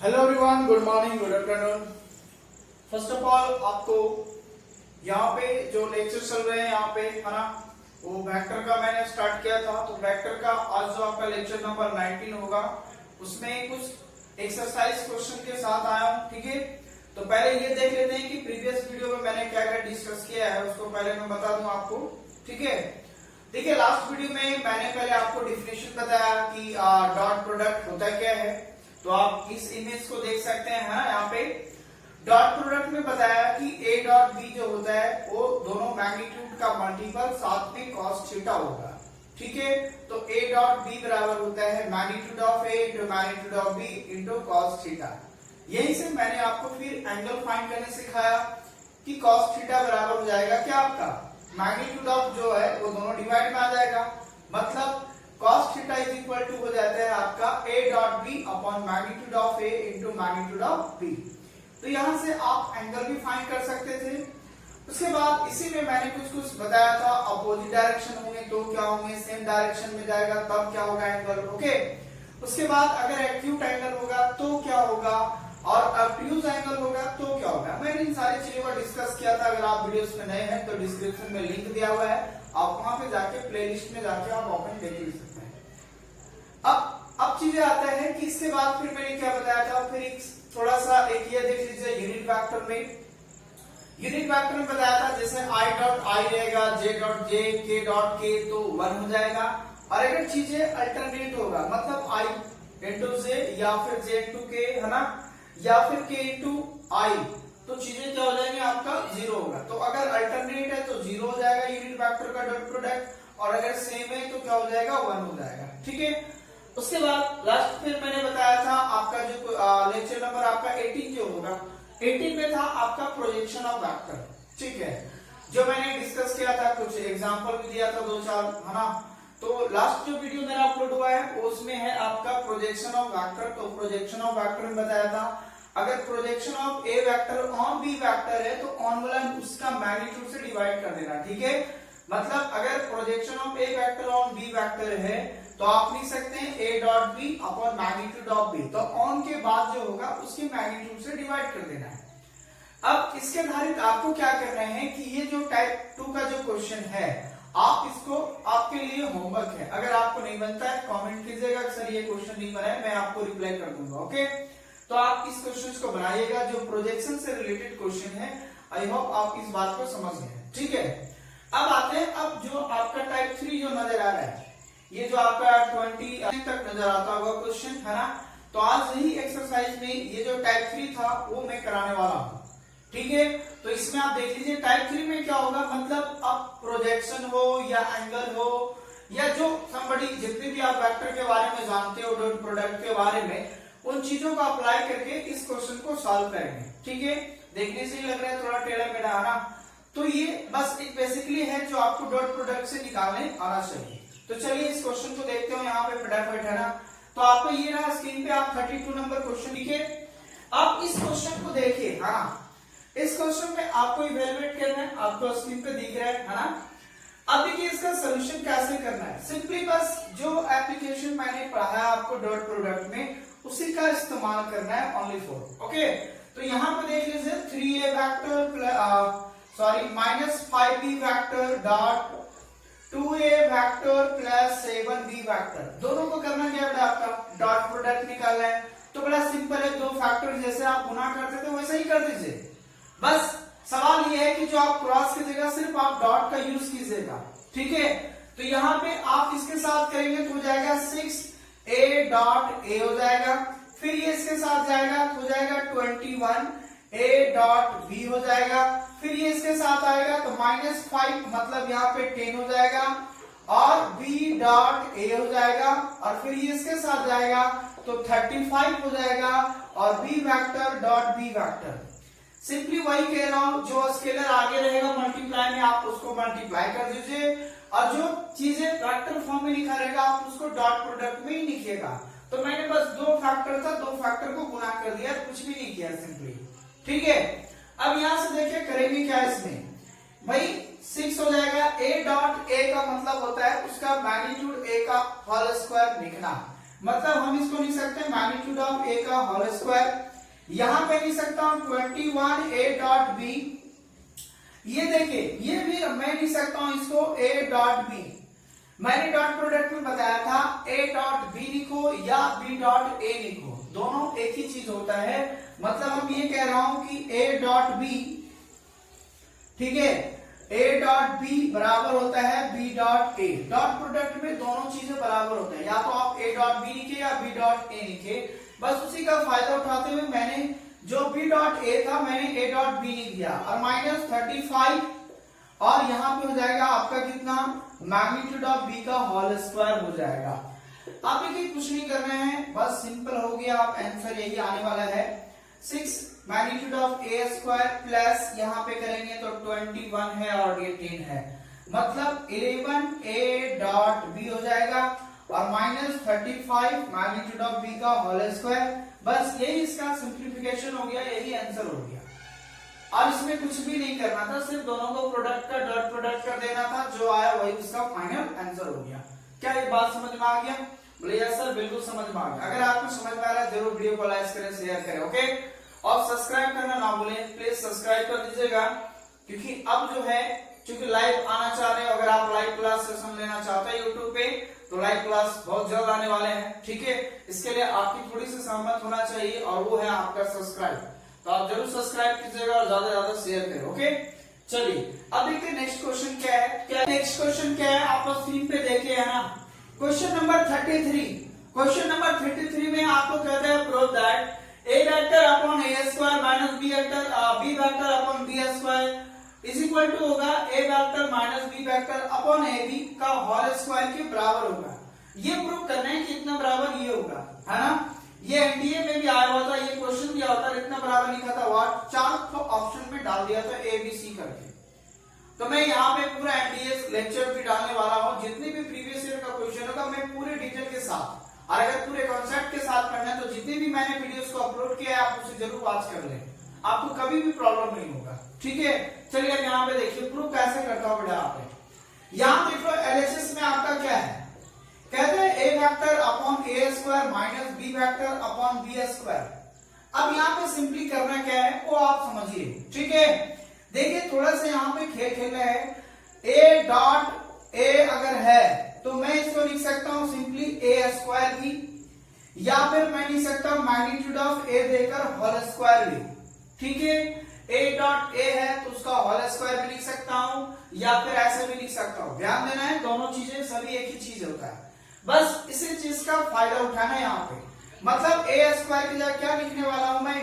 Hello everyone, good morning, good afternoon. First of all आपको यहाँ पे जो लेक्चर चल रहे हैं यहाँ पे है ना, वो वेक्टर का मैंने स्टार्ट किया था। तो वेक्टर का आज जो आपका लेक्चर नंबर 19 होगा, उसमें कुछ एक्सरसाइज क्वेश्चन के साथ आया हूँ। ठीक है, तो पहले ये देख लेते हैं कि प्रीवियस वीडियो में मैंने क्या क्या डिस्कस किया है, उसको पहले मैं बता दूं आपको। ठीक है, देखिए लास्ट वीडियो में मैंने पहले आपको डिफिनेशन बताया कि डॉट प्रोडक्ट होता क्या है। तो आप इस इमेज को देख सकते हैं, है ना, यहाँ पे डॉट प्रोडक्ट में बताया कि ए डॉट बी जो होता है वो दोनों मैग्नीट्यूड का मल्टीपल साथ में कॉस थीटा होगा। ठीक है, तो ए डॉट बी बराबर होता है magnitude of A into magnitude of B into cos theta. यही से मैंने आपको फिर एंगल फाइंड करने सिखाया कि कॉस थीटा बराबर हो जाएगा क्या, आपका मैग्नीट्यूड ऑफ जो है वो दोनों डिवाइड में आ जाएगा। मतलब cos theta is equal to हो जाता है आपका a dot B upon magnitude of a into magnitude of b। तो यहां से आप एंगल भी फाइंड कर सकते थे। उसके बाद इसी में मैंने कुछ बताया था, अपोजिट डायरेक्शन होंगे तो क्या होंगे, सेम डायरेक्शन में जाएगा तब क्या होगा एंगल। ओके, उसके बाद अगर एक्यूट एंगल होगा तो क्या होगा और ऑब्ट्यूज एंगल होगा तो क्या होगा। मैंने इन सारी चीजों को डिस्कस किया था। अगर आप वीडियोस में नए हैं तो डिस्क्रिप्शन में लिंक दिया हुआ है, आप वहां पे जाके प्लेलिस्ट में जाके आप ओपन देख सकते हैं। अब चीजें आता है कि इसके बाद फिर मैंने क्या बताया था, फिर एक थोड़ा सा एक ये देख लीजिए यूनिट वेक्टर में। यूनिट वेक्टर में बताया था जैसे आई डॉट आई रहेगा, जे डॉट जे, के डॉट के तो 1 हो जाएगा। और अगर चीजें अल्टरनेट होगा, मतलब आई इंटू जे या फिर जे इंटू के, है ना, या फिर के इंटू आई, तो चीजें क्या हो जाएंगी, आपका 0 होगा। तो अगर अल्टरनेट है तो 0 हो जाएगा यूनिट वेक्टर का डॉट प्रोडक्ट, और अगर सेम है तो क्या हो जाएगा, 1 हो जाएगा। ठीक है, उसके बाद लास्ट फिर मैंने बताया था आपका जो लेक्चर नंबर आपका 18 जो होगा, 18 में था आपका प्रोजेक्शन ऑफ वेक्टर। ठीक है, जो मैंने डिस्कस किया था, कुछ एग्जांपल भी दिया था 2-4, है ना। तो लास्ट जो वीडियो मेरा अपलोड हुआ है उसमें है आपका प्रोजेक्शन ऑफ वेक्टर। तो प्रोजेक्शन ऑफ वेक्टर में बताया था अगर projection of A vector on B vector है तो ऑन वाला उसका मैग्नीट्यूड से डिवाइड कर देना। ठीक है, मतलब अगर projection of A vector on B vector है तो आप लिख सकते हैं A dot B upon magnitude of B. तो ऑन के बाद जो होगा उसके मैग्नीट्यूड से डिवाइड कर देना है। अब इसके आधारित आपको क्या करना है कि ये जो टाइप 2 का जो क्वेश्चन है, आप इसको, आपके लिए होमवर्क है। अगर आपको नहीं बनता है कमेंट कीजिएगा सर ये क्वेश्चन नहीं बना है, मैं आपको रिप्लाई कर दूंगा। ओके, तो आप इस क्वेश्चन को बनाइएगा जो प्रोजेक्शन से रिलेटेड क्वेश्चन है। आई होप आप इस बात को समझ गए। ठीक है, अब आते हैं, अब जो आपका टाइप 3 जो नजर आ रहा है, ये जो आपका 20 तक नजर आता होगा क्वेश्चन, है ना। तो आज यही एक्सरसाइज में ये जो टाइप 3 था वो मैं कराने वाला हूँ। ठीक है, तो इसमें आप देख लीजिए टाइप 3 में क्या होगा, मतलब अब प्रोजेक्शन हो या एंगल हो या जो समबडी जितने भी आप वेक्टर के बारे में जानते हो, डॉट प्रोडक्ट के बारे में, उन चीजों को अप्लाई करके इस क्वेश्चन को सॉल्व करेंगे। ठीक है, देखने से ही लग रहा है थोड़ा टेढ़ा मेढ़ा, है ना। तो ये बस एक बेसिकली है जो आपको डॉट प्रोडक्ट से निकालने आना चाहिए। तो चलिए इस क्वेश्चन को देखते हो यहाँ पे फटाफट, है ना। तो आपको ये रहा स्क्रीन पे, आप 32 नंबर क्वेश्चन लिखिए। आप इस क्वेश्चन को देखिए, हाँ, इस क्वेश्चन में आपको इवेलुएट करना है, आपको स्क्रीन पे दिख रहा है ना। अब देखिए इसका सोल्यूशन कैसे करना है। सिंपली बस जो एप्लीकेशन मैंने पढ़ाया आपको डॉट प्रोडक्ट में, उसी का इस्तेमाल करना है, ओनली फॉर। ओके, तो यहाँ पे देख लीजिए 3a vector minus 5b vector dot 2a vector plus 7b vector, दोनों को करना क्या है, आपका डॉट प्रोडक्ट निकालना है। तो बड़ा सिंपल है, दो फैक्टर जैसे आप गुना करते थे वैसे ही कर दीजिए। बस सवाल ये है कि जो आप क्रॉस की जगह सिर्फ आप डॉट का यूज कीजिएगा। ठीक है, तो यहाँ पे आप इसके साथ करेंगे तो हो जाएगा 6a डॉट a हो जाएगा, फिर ये इसके साथ जाएगा तो हो जाएगा 21a डॉट b हो जाएगा, फिर ये इसके साथ आएगा तो -5 मतलब यहाँ पे 10 हो जाएगा, और b डॉट a हो जाएगा, और फिर ये इसके साथ जाएगा तो 35 हो जाएगा, और b vector dot b vector. Simply वही कह रहा हूं, जो स्केलर आगे रहेगा मल्टीप्लाई में आप उसको मल्टीप्लाई कर दीजिए, और जो चीजें वेक्टर फॉर्म में लिखा रहेगा आप उसको डॉट प्रोडक्ट में ही लिखिएगा। तो मैंने बस दो फैक्टर था, दो फैक्टर को गुना कर दिया, कुछ भी नहीं किया सिंपली। ठीक है, अब यहां से देखिए करेंगे क्या इसमें, भाई 6 हो जाएगा। a डॉट a का मतलब होता है उसका मैग्नीट्यूड a का होल स्क्वायर लिखना। मतलब हम इसको लिख सकते हैं मैग्नीट्यूड ऑफ ए का होल स्क्वायर। यहां पे लिख सकता हूं 21 a डॉट बी। ये देखिए ये भी मैं लिख सकता हूं इसको a डॉट बी। मैंने डॉट प्रोडक्ट में बताया था a डॉट बी लिखो या b डॉट a लिखो, दोनों एक ही चीज होता है। मतलब हम ये कह रहा हूं कि a डॉट b, ठीक है, a डॉट b बराबर होता है b dot a। Dot product में दोनों चीजें बराबर होते हैं, या तो आप a डॉट b लिखे या b डॉट a लिखे। बस उसी का फायदा उठाते हुए मैंने जो b डॉट a था मैंने a डॉट b लिख दिया, और माइनस 35, और यहां पे हो जाएगा आपका कितना, मैग्नीट्यूड ऑफ b का होल स्क्वायर हो जाएगा। आप देखिए कुछ नहीं करना है, बस सिंपल हो गया, आप आंसर यही आने वाला है 6 magnitude of a square plus यहाँ पे करेंगे तो 21 है और ये 10 है, मतलब 11 a डॉट b हो जाएगा और माइनस 35 मैग्नीट्यूड ऑफ b का होल स्क्वायर। बस यही इसका सिंप्लीफिकेशन हो गया, यही आंसर हो गया। और इसमें कुछ भी नहीं करना था, सिर्फ दोनों को प्रोडक्ट का डॉट प्रोडक्ट कर देना था, जो आया वही उसका फाइनल आंसर हो गया। क्या ये बात समझ में आ गया? बोले यस सर, बिल्कुल समझ में आ गया। अगर आपको समझ में आ रहा है जरूर वीडियो को लाइक करें, शेयर करें, ओके। और सब्सक्राइब करना ना भूलें, प्लीज सब्सक्राइब कर दीजिएगा, क्योंकि अब जो है चूंकि लाइव आना चाह रहे हो, अगर आप लाइव क्लास सेशन लेना चाहते हैं यूट्यूब पे तो लाइव क्लास बहुत जल्द आने वाले हैं, ठीक है। इसके लिए आपकी थोड़ी सी सहमत होना चाहिए और वो है आपका सब्सक्राइब, तो आप जरूर सब्सक्राइब कीजिएगा और ज्यादा से ज्यादा शेयर करें, ओके। चलिए अब देखिए नेक्स्ट क्वेश्चन क्या है। क्या नेक्स्ट क्वेश्चन क्या है, आप स्क्रीन पे देखे है ना, क्वेश्चन नंबर 33। क्वेश्चन नंबर 33 में आपको कहते हैं prove that a vector upon a square minus b vector upon b square is equal to होगा a vector minus b vector upon ab का होल स्क्वायर के बराबर होगा। ये प्रूव करना है कि इतना बराबर ये होगा, है ना। ये एनडीए में भी आया हुआ था, ये क्वेश्चन दिया होता है, इतना बराबर लिखा था व्हाट, 4 ऑप्शन में डाल दिया था ए बी सी करके। तो मैं यहाँ पे पूरा एनडीए लेक्चर भी डालने वाला हूँ, जितने भी प्रीवियस ईयर का क्वेश्चन होगा मैं पूरे डिटेल के साथ, और अगर पूरे कॉन्सेप्ट के साथ करना है तो जितने भी मैंने वीडियोस को अपलोड किया है आप उसे जरूर वॉच कर लें, आपको कभी भी प्रॉब्लम नहीं होगा, ठीक है। चलिए अब यहाँ पे देखिए प्रूफ कैसे करता हूँ बेटा। आप यहाँ देख लो एलएचएस में आपका क्या है, कहते हैं A vector upon A square minus B vector upon B square. अब यहाँ पे सिंपली करना क्या है वो आप समझिए, ठीक है। देखिए थोड़ा सा यहाँ पे खेल खेलना है, ए डॉट ए अगर है तो मैं इसको लिख सकता हूं सिंपली ए स्क्वायर भी, या फिर मैं लिख सकता हूं मैग्नीट्यूड ऑफ ए देकर होल स्क्वायर भी, ठीक है। ए डॉट ए है तो उसका होल स्क्वायर भी लिख सकता हूं, या फिर ऐसे भी लिख सकता हूं। ध्यान देना है दोनों चीजें सभी एक ही चीज होता है, बस इसी चीज का फायदा उठाना है यहाँ पे। मतलब ए स्क्वायर की जगह क्या लिखने वाला हूं मैं,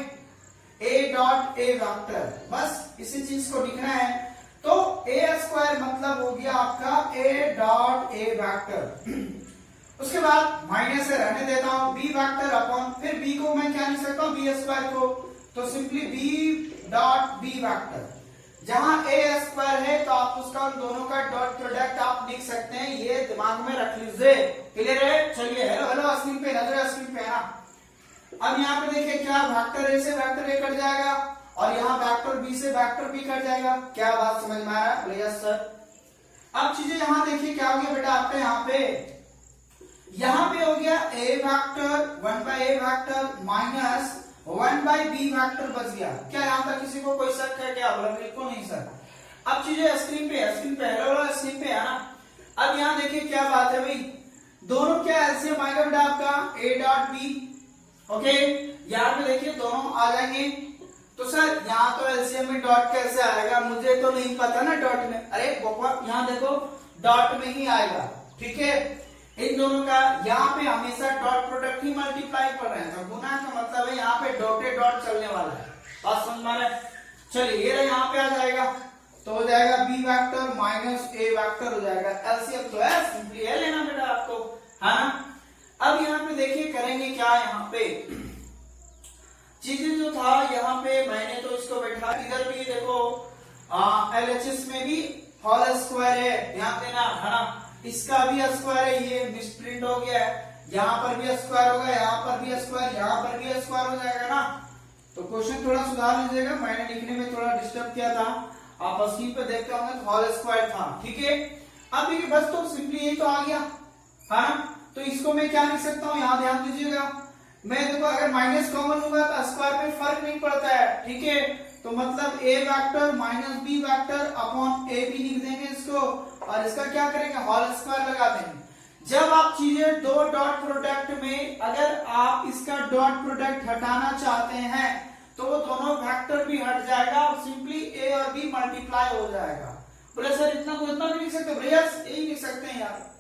ए डॉट ए वेक्टर, बस इसी चीज को लिखना है। तो ए स्क्वायर मतलब हो गया आपका ए डॉट ए वेक्टर। उसके बाद माइनस से रहने देता हूं बी वेक्टर अपॉन, फिर बी को मैं क्या लिख सकता हूं बी स्क्वायर को, तो simply B dot B vector. जहां ए स्क्वायर है तो आप उसका दोनों का डॉट प्रोडक्ट आप लिख सकते हैं, ये दिमाग में रख लीजिए, क्लियर है। चलिए हेलो हेलो स्क्रीन पे, नजर स्क्रीन पे है ना। अब यहाँ पे देखिए क्या वेक्टर ए से वेक्टर ए कट जाएगा और यहाँ वेक्टर बी से वेक्टर बी कट जाएगा। क्या बात समझ में आ रहा है? Yes sir. अब चीजें यहाँ देखिए क्या हो गया बेटा आपके यहाँ पे हो गया A vector 1 by A vector minus 1 by B vector बच गया। क्या यहाँ तक किसी को कोई शक है क्या? बोला बिल्कुल नहीं सर। अब चीजें स्क्रीन पे हेलो वाला स्क्रीन पे है ना। अब यहाँ देखिए क्या बात है भाई, दोनों क्या एलसीएम आएगा बेटा आपका ए डॉट बी, ओके। यहाँ पे देखिए दोनों आ जाएंगे, तो सर यहाँ तो एलसीएम में डॉट कैसे आएगा, मुझे तो नहीं पता ना डॉट में। अरे यहाँ देखो डॉट में ही आएगा, ठीक है। इन दोनों का यहाँ पे हमेशा डॉट प्रोडक्ट ही मल्टीप्लाई कर रहे हैं, तो गुना का मतलब है यहाँ पे डॉटेड डॉट चलने वाला है। बात समझ में आ रहा है? चलिए ये यहाँ पे आ जाएगा, तो हो जाएगा B vector minus A vector हो जाएगा। एलसीएम तो है, सिंपली है लेना बेटा आपको, है ना। अब यहाँ पे देखिए करेंगे क्या, यहाँ पे चीजें जो था यहाँ पे मैंने तो इसको बैठा, इधर भी देखो एलएचएस में भी होल स्क्वायर है, ध्यान देना, है ना। इसका भी स्क्वायर है, ये मिसप्रिंट हो गया है, यहाँ पर भी स्क्वायर होगा, यहाँ पर भी स्क्वायर, यहाँ पर भी स्क्वायर हो जाएगा ना। तो क्वेश्चन थोड़ा सुधार लीजिएगा, मैंने लिखने में थोड़ा डिस्टर्ब किया था, आप स्क्रीन पे देखते होंगे तो होल स्क्वायर था, ठीक है। अब देखिए बस तो सिंपली यही तो आ गया, है ना। तो इसको मैं क्या लिख सकता हूँ, यहाँ ध्यान दीजिएगा, मैं देखो अगर माइनस कॉमन होगा तो स्क्वायर में फर्क नहीं पड़ता है, ठीक है। तो मतलब A vector minus B vector upon A B लिख देंगे इसको, और इसका क्या करेंगे, होल स्क्वायर लगा देंगे। जब आप चीजें दो डॉट प्रोडक्ट में अगर आप इसका डॉट प्रोडक्ट हटाना चाहते हैं तो वो दोनों वेक्टर भी हट जाएगा और सिंपली ए और बी मल्टीप्लाई हो जाएगा। बोले सर इतना को इतना भी लिख सकते हो, यस यही लिख सकते हैं यार।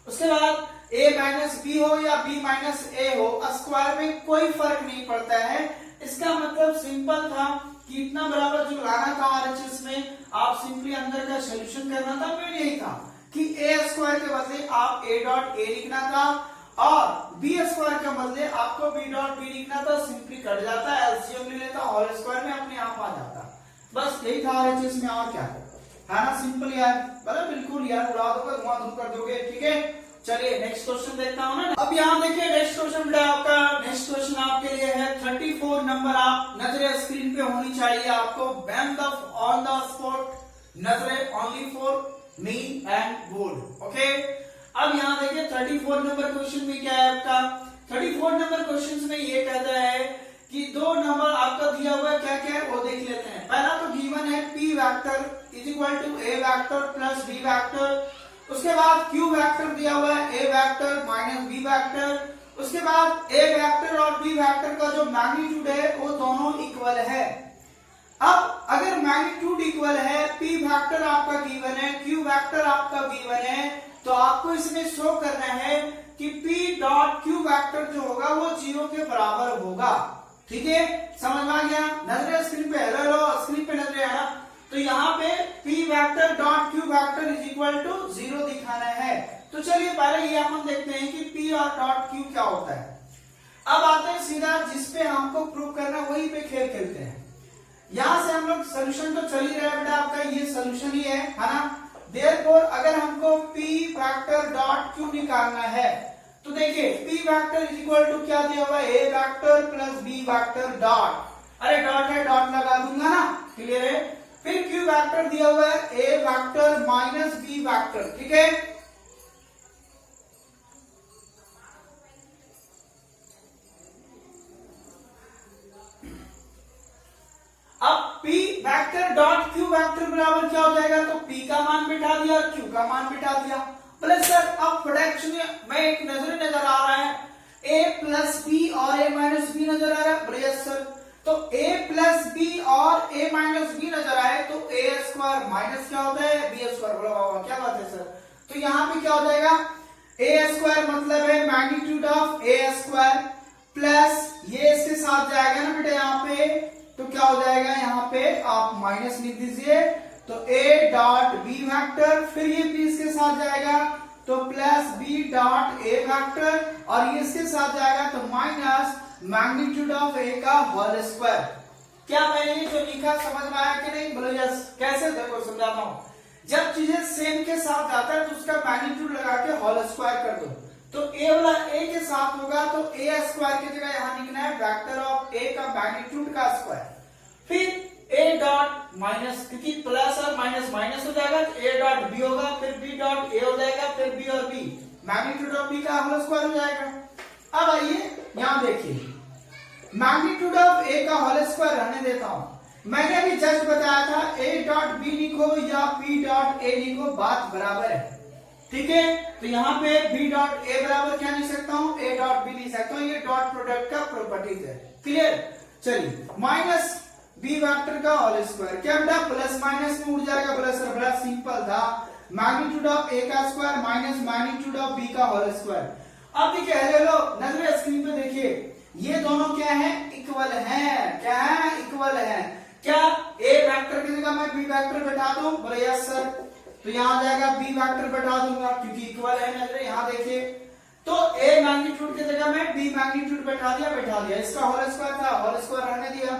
उसके बाद a माइनस बी हो या b माइनस ए हो, स्क्वायर में कोई फर्क नहीं पड़ता है। इसका मतलब सिंपल था कि इतना बराबर जो लाना था RHS में, आप सिंपली अंदर का सोल्यूशन करना था। मेन यही था कि a स्क्वायर के बदले आप a डॉट a लिखना था और b स्क्वायर के बदले आपको b डॉट b लिखना था। सिंपली कट जाता है, एलसीएम ले लेता, होल स्क्वायर में अपने आप आ जाता। बस यही था RHS में, और क्या है ना, सिंपल यार, बराबर बिल्कुल यार, उड़ा दोगे, धुआं धुआं कर दोगे, ठीक है। चलिए नेक्स्ट क्वेश्चन देखता हूं ना। अब यहाँ देखिए नेक्स्ट क्वेश्चन बेटा आपका, नेक्स्ट क्वेश्चन आपके लिए है 34 नंबर। आप नजरें स्क्रीन पे होनी चाहिए आपको, बैंड ऑन द स्पॉट, नजरें only for me and board, okay. अब यहाँ देखिए 34 नंबर क्वेश्चन में क्या है आपका, 34 नंबर क्वेश्चन में ये कहता है कि दो नंबर आपका दिया हुआ है, क्या क्या है वो देख लेते हैं। पहला तो गिवन है p vector is equal to a vector plus b vector. उसके बाद q वेक्टर दिया हुआ है a vector minus b vector. उसके बाद a वेक्टर और b वेक्टर का जो मैग्नीट्यूड है वो दोनों इक्वल है। अब अगर मैग्नीट्यूड इक्वल है, p वेक्टर आपका गिवन है, q वेक्टर आपका गिवन है, तो आपको इसमें शो करना है कि p डॉट q वेक्टर जो होगा वो 0 के बराबर होगा, ठीक है। समझ में आ गया, नजरें स्क्रीन पे, हेलो स्क्रीन पे नजरें आना। तो यहाँ पे p vector dot q vector is equal to 0 दिखाना है। तो चलिए पहले ये हम देखते हैं कि p और डॉट q क्या होता है। अब आते हैं सीधा जिसपे हमको प्रूव करना, वही पे खेल खेलते हैं। यहाँ से हम लोग सोल्यूशन तो चल ही रहा है बेटा आपका, ये सोल्यूशन ही है ना। देयरफॉर अगर हमको p वेक्टर डॉट q निकालना है तो देखिए p vector is equal to क्या दिया हुआ है, a vector plus b vector dot, अरे डॉट है डॉट लगा दूंगा ना, क्लियर है। फिर q वेक्टर दिया हुआ है a vector minus b vector, ठीक है। अब p vector dot q vector बराबर क्या हो जाएगा, तो p का मान बिठा दिया और q का मान बिठा दिया। प्लस सर अब प्रोडक्शन में एक नजर आ रहा है, a प्लस b और a माइनस b नजर आ रहा है, बढ़िया सर। तो a प्लस b और a माइनस b नजर आए तो a स्क्वायर माइनस क्या होता है, b स्क्वायर, बोला बाबा क्या बात है सर। तो यहाँ पे क्या हो जाएगा, a स्क्वायर मतलब है magnitude of a square plus ये इसके साथ जाएगा ना बेटा यहाँ पे, तो क्या हो जाएगा, यहाँ पे आप माइनस लिख दीजिए, तो a डॉट b वेक्टर, फिर ये b इसके साथ जाएगा तो plus b dot a vector, और ये इसके साथ जाएगा तो माइनस मैग्नीट्यूड ऑफ a का होल स्क्वायर। क्या मैंने ये जो लिखा समझ में आया कि नहीं, बोलो यस। कैसे, देखो समझाता हूँ। जब चीजें सेम के साथ आता है तो उसका मैग्नीट्यूड लगा के होल स्क्वायर कर दो, तो a वाला a के साथ होगा तो a स्क्वायर की जगह यहाँ लिखना है वेक्टर ऑफ a का मैग्नीट्यूड का स्क्वायर, फिर a डॉट माइनस, क्योंकि प्लस और माइनस माइनस हो जाएगा तो a डॉट b होगा, फिर b डॉट a हो जाएगा, फिर b और b मैग्नीट्यूड ऑफ b का होल स्क्वायर हो जाएगा। अब आइए यहाँ देखिए, मैग्नीट्यूड ऑफ a का होल स्क्वायर रहने देता हूं। मैंने अभी जस्ट बताया था a डॉट b लिखो या p डॉट a लिखो, बात बराबर है, ठीक है। तो यहाँ पे b डॉट a बराबर क्या लिख सकता हूँ, a डॉट b लिख सकता हूँ, ये डॉट प्रोडक्ट का प्रॉपर्टीज है, क्लियर। चलिए माइनस b वेक्टर का होल स्क्वायर, क्या बेटा प्लस माइनस में उड़ जाएगा, प्लस बड़ा सिंपल था, मैग्नीट्यूड ऑफ a का square minus magnitude of b का होल स्क्वायर। अब देखिए हेलो नजर स्क्रीन पे देखिए, ये दोनों क्या है, इक्वल हैं, क्या है, इक्वल है। क्या a वेक्टर की जगह मैं b वेक्टर बैठा दूं, बोले यस सर, तो यहाँ आ जाएगा b वेक्टर बैठा दूंगा क्योंकि इक्वल है। नजर यहाँ देखिए, तो a मैग्नीट्यूड की जगह मैं b मैग्नीट्यूड बैठा दिया, इसका होल स्क्वायर था, होल स्क्वायर रहने दिया,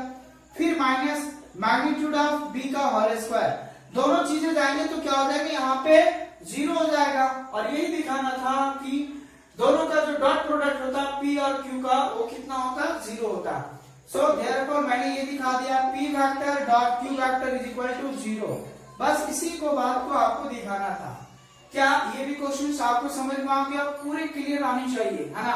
फिर माइनस मैग्नीट्यूड ऑफ b का होल स्क्वायर, दोनों चीजें जाएंगे तो क्या हो जाएगा, यहाँ पे 0 हो जाएगा। और यही दिखाना था कि दोनों का जो डॉट प्रोडक्ट होता है p और q का, वो कितना होता है, 0 होता है। सो देयरफॉर मैंने ये दिखा दिया p vector dot q vector is equal to 0। बस इसी को बात को आपको दिखाना था। क्या ये भी क्वेश्चन आपको समझ में आ गया? पूरे क्लियर आनी चाहिए, है ना?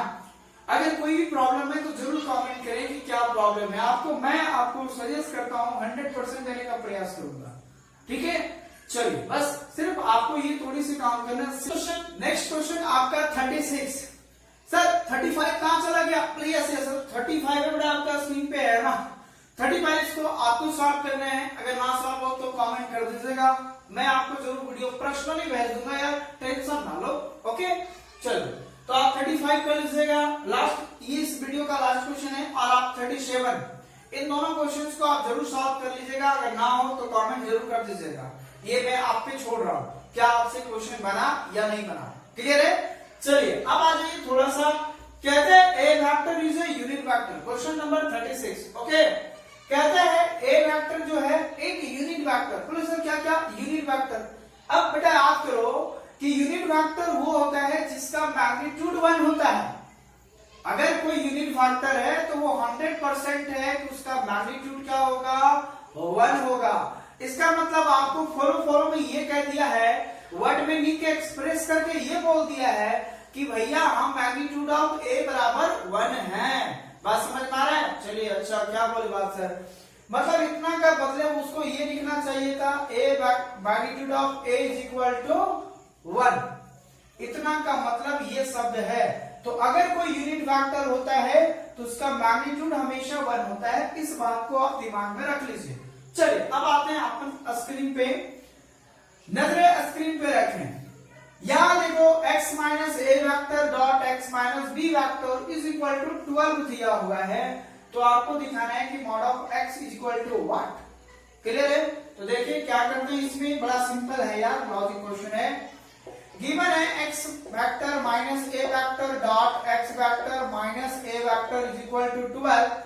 अगर कोई भी प्रॉब्लम है तो जरूर कमेंट करें कि क्या प्रॉब्लम है आपको। मैं आपको सजेस्ट करता हूँ 100% देने का प्रयास करूंगा, ठीक है? चलिए, बस सिर्फ आपको ये थोड़ी सी काम करना। नेक्स्ट क्वेश्चन आपका 36। सर 35 कहां चला गया? प्लीज सर 35 है बेटा, आपका स्क्रीन पे है ना? 35 को आपको सॉल्व करना है। अगर ना सॉल्व हो तो कमेंट कर दीजिएगा, मैं आपको जरूर वीडियो पर्सनली भेज दूंगा यार, टेंशन ना लो। ओके, चलो तो आप 35 कर लीजिएगा। लास्ट, ये इस वीडियो का लास्ट क्वेश्चन है। और आप 37, इन दोनों क्वेश्चंस को आप जरूर सॉल्व कर लीजिएगा। अगर ना हो तो कमेंट जरूर कर दीजिएगा, ये मैं आप पे छोड़ रहा हूं, क्या आपसे क्वेश्चन बना या नहीं बना। क्लियर है? चलिए अब आ जाइए थोड़ा सा। कहते हैं A vector is a unit vector. Question number 36। Okay, कहते हैं ए वेक्टर जो है एक यूनिट वेक्टर। बोलो सर क्या क्या? Unit vector. अब बेटा याद करो कि यूनिट वेक्टर वो होता है जिसका मैग्नीट्यूड 1 होता है। अगर कोई यूनिट वेक्टर है तो वो 100% है कि उसका मैग्नीट्यूड क्या होगा? 1 होगा। इसका मतलब आपको फॉलो में ये कह दिया है, वर्ड में लिख के एक्सप्रेस करके ये बोल दिया है कि भैया हम मैग्नीट्यूड ऑफ ए बराबर 1 है। बात समझ में आ रहा है? चलिए, अच्छा क्या बोली बात सर? मतलब इतना का बदले उसको ये लिखना चाहिए था, A magnitude of A is equal to 1। इतना का मतलब ये शब्द है। तो अगर कोई यूनिट वेक्टर होता है तो उसका मैग्नीट्यूड हमेशा 1 होता है। इस बात को आप दिमाग में रख लीजिए। चलिए अब आते हैं अपन स्क्रीन पे, नजरें स्क्रीन पे रखें। यहां देखो x minus A vector dot x minus B vector is equal to 12 दिया हुआ है। तो आपको दिखाना है कि mod of x is equal to what. Clear है? तो देखिए क्या करते हैं इसमें, बड़ा सिंपल है यार, लॉजिक क्वेश्चन है। गिवन है x vector minus A vector dot x vector minus A vector is equal to 12।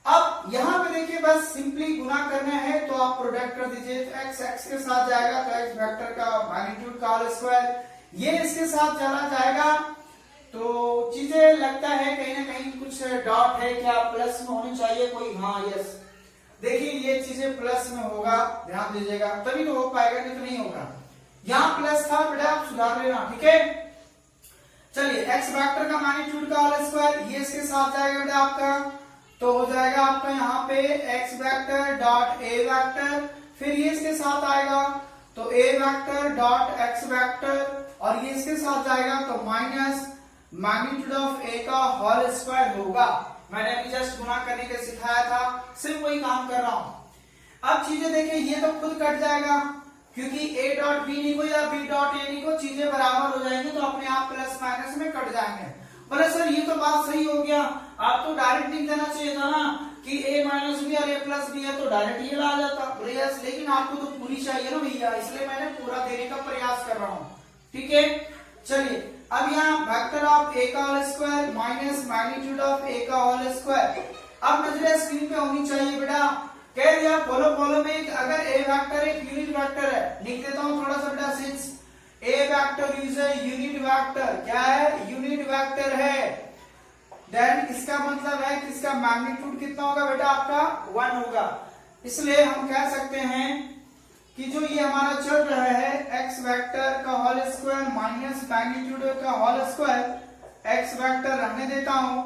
अब यहां पे देखिए बस सिंपली गुना करना है तो आप प्रोडक्ट कर दीजिए। तो x x के साथ जाएगा तो x वेक्टर का मैग्नीट्यूड का होल स्क्वायर, ये इसके साथ चला जाएगा। तो चीजें लगता है कहीं ना कहीं कुछ डॉट है, क्या प्लस में होनी चाहिए कोई? हाँ यस, देखिए ये चीजें प्लस में होगा, ध्यान दीजिएगा, तभी तो हो पाएगा, नहीं तो नहीं होगा। यहाँ प्लस था बेटा, आप सुधार लेना, ठीक है? चलिए x वेक्टर का मैग्नीट्यूड का होल स्क्वायर ये इसके साथ जाएगा बेटा आपका, तो हो जाएगा आपका यहाँ पे x vector dot a vector, फिर ये इसके साथ आएगा तो a vector dot x vector, और ये इसके साथ जाएगा तो माइनस मैग्नीट्यूड ऑफ a का होल स्क्वायर होगा। मैंने अभी जस्ट गुना करने के सिखाया था, सिर्फ वही काम कर रहा हूं। अब चीजें देखिए, ये तो खुद कट जाएगा क्योंकि a डॉट b लिखो या b डॉट a लिखो, चीजें बराबर हो जाएंगी तो अपने आप प्लस माइनस में कट जाएंगे। बोले सर ये तो बात सही हो गया, आप तो डायरेक्ट लिख देना चाहिए था ना कि a माइनस बी और a प्लस बी है तो डायरेक्ट ये आ जाता। बोले यस, लेकिन आपको तो पूरी चाहिए ना भैया, इसलिए मैंने पूरा देने का प्रयास कर रहा हूँ, ठीक है? चलिए अब यहाँ वेक्टर ऑफ a का whole square minus magnitude of a का होल स्क्वायर। अब नजरें स्क्रीन पे होनी चाहिए बेटा। कह दिया फॉलो में अगर a वेक्टर एक यूनिट वेक्टर है, लिख देता हूँ थोड़ा सा बेटा, since a vector is a unit vector, क्या है? यूनिट वेक्टर है, देन इसका मतलब है कि इसका मैग्नीट्यूड कितना होगा बेटा? आपका 1 होगा। इसलिए हम कह सकते हैं कि जो ये हमारा चल रहा है x वेक्टर का होल स्क्वायर माइनस मैग्नीट्यूड का होल स्क्वायर, x वेक्टर रहने देता हूं।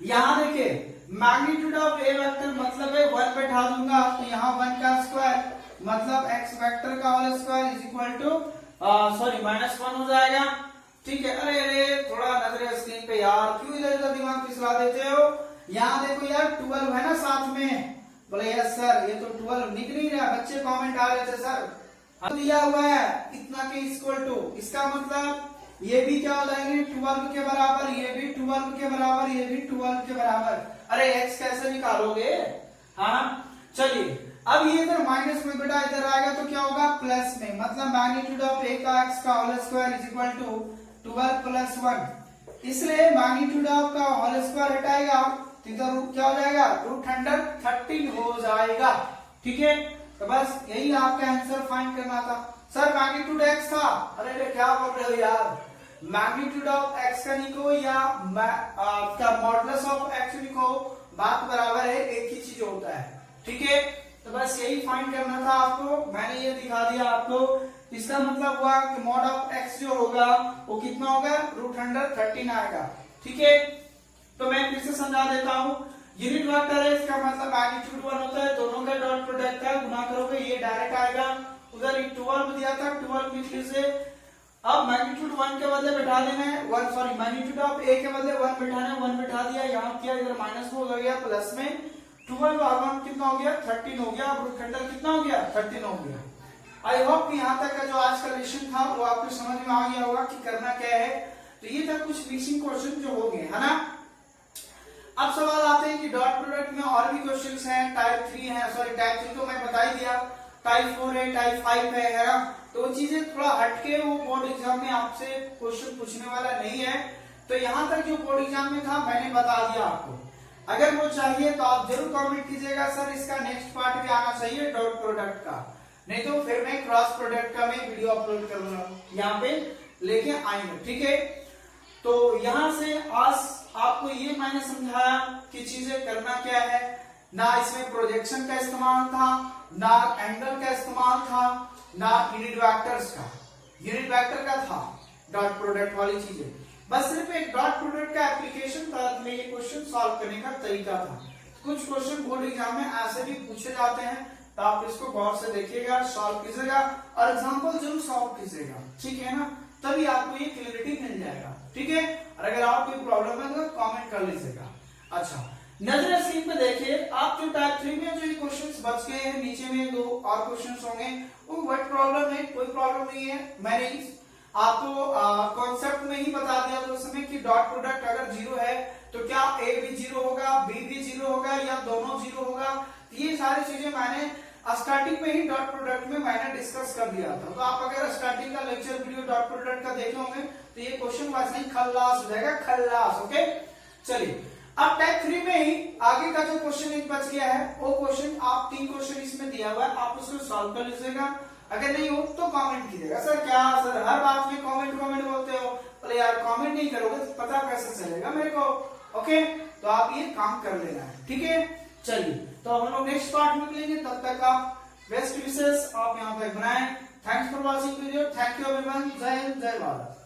यहां देखिए मैग्नीट्यूड ऑफ a वेक्टर मतलब है 1 बैठा दूंगा, तो यहाँ 1 का स्क्वायर मतलब x वेक्टर का whole square is equal to -1 हो जाएगा, ठीक है? अरे अरे थोड़ा नजर स्क्रीन पे यार, क्यों इधर उधर दिमाग फिसला देते हो? यहाँ देखो यार 12 है ना साथ में। बोले यस सर, ये तो 12 निकल नहीं रहा, बच्चे कमेंट आ रहे थे सर दिया हुआ है इतना के इक्वल टू, इसका मतलब ये भी क्या हो जाएंगे 12 के बराबर, ये भी 12 के बराबर, ये भी 12 के बराबर। अरे x कैसे निकालोगे? हाँ चलिए, अब ये इधर माइनस में बेटा इधर आएगा तो क्या होगा? प्लस में, मतलब मैग्नीट्यूड ऑफ a का x का whole square is equal to 12 plus 1। इसलिए मैग्नीट्यूड ऑफ का होल स्क्वायर हटाएगा तो इधर रूट क्या हो जाएगा? रूट अंडर 13 हो जाएगा, ठीक है? तो बस यही आपका आंसर फाइंड करना था। सर मैग्नीट्यूड x था, अरे क्या बोल रहे हो यार? मैग्नीट्यूड ऑफ x का लिखो या आपका मॉडुलस ऑफ x लिखो, बात बराबर है, एक ही चीज होता है, ठीक है? तो बस यही फाइंड करना था आपको। मैंने ये दिखा दिया आपको इसका मतलब हुआ कि मॉड ऑफ x जो होगा वो कितना होगा, √113 आएगा। ठीक है, तो मैं फिर से समझा देता हूं। यूनिट वेक्टर है, इसका मतलब मैग्नीट्यूड 1 होता है, दोनों का डॉट प्रोडक्ट का गुना करोगे ये डायरेक्ट आएगा। उधर एक 12 दिया था, 12 में फिर से अब मैग्नीट्यूड 1 के बदले बैठा देना है, मैग्नीट्यूड ऑफ a के बदले 1 बैठाना है, 1 बैठा दिया, यहाँ किया, इधर माइनस हो गया, प्लस में 12 और 1 कितना हो गया, 13 हो गया। अब √113 कितना हो गया, 13 हो गया। आई होप कि यहाँ तक का जो आज का लेसन था वो आपको समझ में आ गया होगा कि करना क्या है। तो ये था कुछ मिक्सिंग क्वेश्चन जो हो गए, है ना। अब सवाल आते हैं कि डॉट प्रोडक्ट में और भी क्वेश्चंस हैं, टाइप 3 है, टाइप 3 तो मैं बता ही दिया, टाइप 4 है, टाइप 5 है ना। तो वो चीजें थोड़ा हटके वो बोर्ड एग्जाम में आपसे क्वेश्चन पूछने वाला नहीं है। तो यहाँ तक जो बोर्ड एग्जाम में था मैंने बता दिया आपको। अगर वो चाहिए तो आप जरूर कमेंट कीजिएगा, सर इसका नेक्स्ट पार्ट भी आना चाहिए डॉट प्रोडक्ट का, नहीं तो फिर मैं क्रॉस प्रोडक्ट का मैं वीडियो अपलोड करूंगा, यहाँ पे लेके आएंगे। ठीक है, तो यहाँ से आज आपको ये मैंने समझाया कि चीजें करना क्या है। ना इसमें प्रोजेक्शन का इस्तेमाल था, ना एंगल का इस्तेमाल था, ना यूनिट वेक्टर्स का, यूनिट वेक्टर का था, डॉट प्रोडक्ट वाली चीजें। बस सिर्फ एक डॉट प्रोडक्ट का एप्लीकेशन था, में ये क्वेश्चन सॉल्व करने का तरीका था। कुछ क्वेश्चन बोर्ड एग्जाम में ऐसे भी पूछे जाते हैं, तो आप इसको गौर से देखिएगा, सॉल्व कीजिएगा और एग्जाम्पल जरूर सॉल्व कीजिएगा। ठीक है ना, तभी आपको ये क्लियरिटी मिल जाएगा। ठीक है, और अगर आपको कोई प्रॉब्लम है तो कमेंट कर लीजिएगा। अच्छा, नजर स्क्रीन पे देखिए, आप जो टाइप 3 में जो ये क्वेश्चंस बच गए हैं, नीचे में 2 और क्वेश्चंस होंगे, वो व्हाट प्रॉब्लम है, कोई प्रॉब्लम नहीं है। मैंने आपको कॉन्सेप्ट में ही बता दिया था उस समय कि डॉट प्रोडक्ट अगर 0 है तो क्या a भी 0 होगा, b भी 0 होगा या दोनों 0 होगा। ये सारी चीजें मैंने स्टार्टिंग में ही डॉट प्रोडक्ट में मैंने डिस्कस कर दिया था। तो आप अगर स्टार्टिंग का लेक्चर वीडियो डॉट प्रोडक्ट का देखे होंगे तो ये क्वेश्चन वैसे ही खल्लास हो जाएगा, खल्लास। ओके, चलिए अब टाइप 3 में ही आगे का जो क्वेश्चन एक बच गया है, वो क्वेश्चन आप 3 क्वेश्चन इसमें दिया हुआ है, आप उसको सॉल्व कर लीजिएगा। अगर नहीं हो तो कमेंट कीजिएगा, सर क्या सर हर बात में कमेंट बोलते हो, बोले यार कमेंट नहीं करोगे तो पता कैसे चलेगा मेरे को। ओके, तो आप ये काम कर लेना है। ठीक है, चलिए तो हम लोग नेक्स्ट पार्ट में मिलेंगे, तब तक आप बेस्ट विशेष आप यहाँ पे बनाएं। Thanks for watching video, thank you everyone, जय हिंद, जय भारत।